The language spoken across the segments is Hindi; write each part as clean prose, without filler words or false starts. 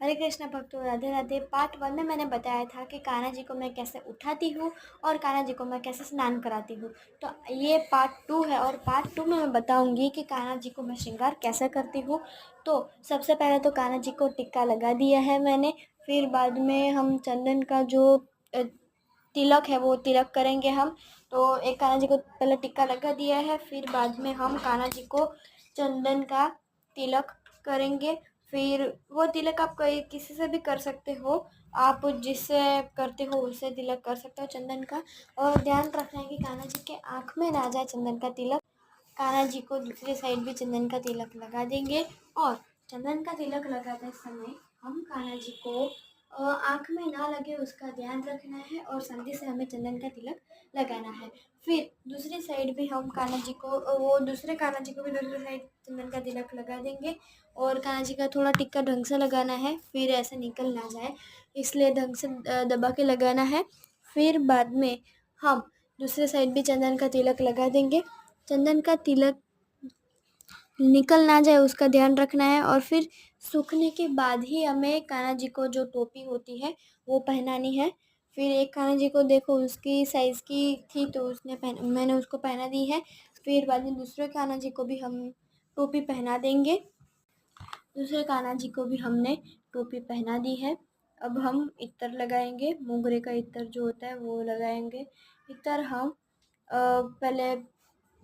हरे कृष्ण भक्तों, राधे राधे। पार्ट 1 में मैंने बताया था कि कान्हा जी को मैं कैसे उठाती हूँ और कान्हा जी को मैं कैसे स्नान कराती हूँ। तो ये पार्ट 2 है और पार्ट 2 में मैं बताऊँगी कि कान्हा जी को मैं श्रृंगार कैसे करती हूँ। तो सबसे पहले तो कान्हा जी को टिक्का लगा दिया है मैंने, फिर बाद में हम चंदन का जो तिलक है वो तिलक करेंगे हम। तो एक कान्हा जी को पहले टिक्का लगा दिया है, फिर बाद में हम कान्हा जी को चंदन का तिलक करेंगे। फिर वो तिलक आप किसी से भी कर सकते हो, आप जिससे करते हो उससे तिलक कर सकते हो चंदन का। और ध्यान रखना है कि कान्हा जी के आँख में ना जाए चंदन का तिलक। कान्हा जी को दूसरी साइड भी चंदन का तिलक लगा देंगे और चंदन का तिलक लगाते समय हम कान्हा जी को आँख में ना लगे उसका ध्यान रखना है और संधि से हमें चंदन का तिलक लगाना है। फिर दूसरी साइड भी हम कान्हा जी को वो दूसरे कान्हा जी को भी दूसरी साइड चंदन का तिलक लगा देंगे और कान्हा जी का थोड़ा टिक्का ढंग से लगाना है, फिर ऐसे निकल ना जाए इसलिए ढंग से दबा के लगाना है। फिर बाद में हम दूसरे साइड भी चंदन का तिलक लगा देंगे। चंदन का तिलक निकल ना जाए उसका ध्यान रखना है और फिर सूखने के बाद ही हमें कान्हा जी को जो टोपी होती है वो पहनानी है। फिर एक कान्हा जी को देखो उसकी साइज़ की थी तो मैंने उसको पहना दी है। फिर बाद में दूसरे कान्हा जी को भी हम टोपी पहना देंगे। दूसरे कान्हा जी को भी हमने टोपी पहना दी है। अब हम इत्र लगाएंगे, मोगरे का इत्र जो होता है वो लगाएंगे। इत्र हम पहले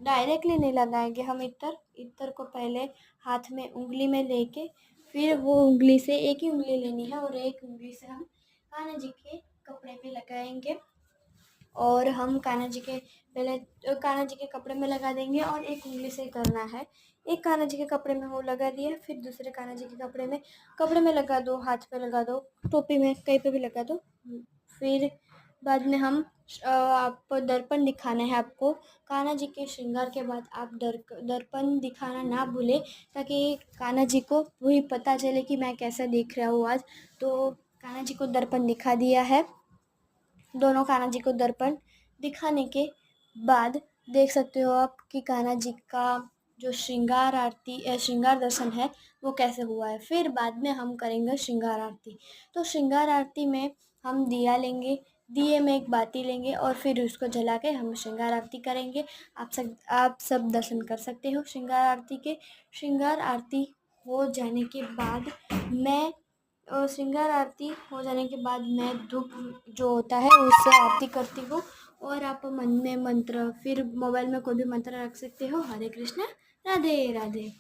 डायरेक्टली नहीं लगाएंगे, हम इत्र को पहले हाथ में उंगली में लेके फिर वो उंगली से एक ही उंगली लेनी है और एक उंगली से हम कान्हा जी के कपड़े पे लगाएंगे। और हम कान्हा जी के पहले कान्हा जी के कपड़े में लगा देंगे और एक उंगली से करना है। एक कान्हा जी के कपड़े में वो लगा दिया, फिर दूसरे कान्हा जी के कपड़े में लगा दो, हाथ पे लगा दो, टोपी में कहीं पे भी लगा दो। फिर बाद में हम आप दर्पण दिखाना है आपको। कान्हा जी के श्रृंगार के बाद आप दर्पण दिखाना ना भूले ताकि कान्हा जी को वही पता चले कि मैं कैसा दिख रहा हूँ आज। तो कान्हा जी को दर्पण दिखा दिया है। दोनों कान्हा जी को दर्पण दिखाने के बाद देख सकते हो आप कि कान्हा जी का जो श्रृंगार दर्शन है वो कैसे हुआ है। फिर बाद में हम करेंगे श्रृंगार आरती। तो श्रृंगार आरती में हम दिया लेंगे, दिए में एक बाती लेंगे और फिर उसको जला के हम श्रृंगार आरती करेंगे। आप सब दर्शन कर सकते हो श्रृंगार आरती के। श्रृंगार आरती हो जाने के बाद मैं श्रृंगार आरती हो जाने के बाद मैं धूप जो होता है उससे आरती करती हूँ। और आप मन में मंत्र फिर मोबाइल में कोई भी मंत्र रख सकते हो। हरे कृष्ण, राधे राधे।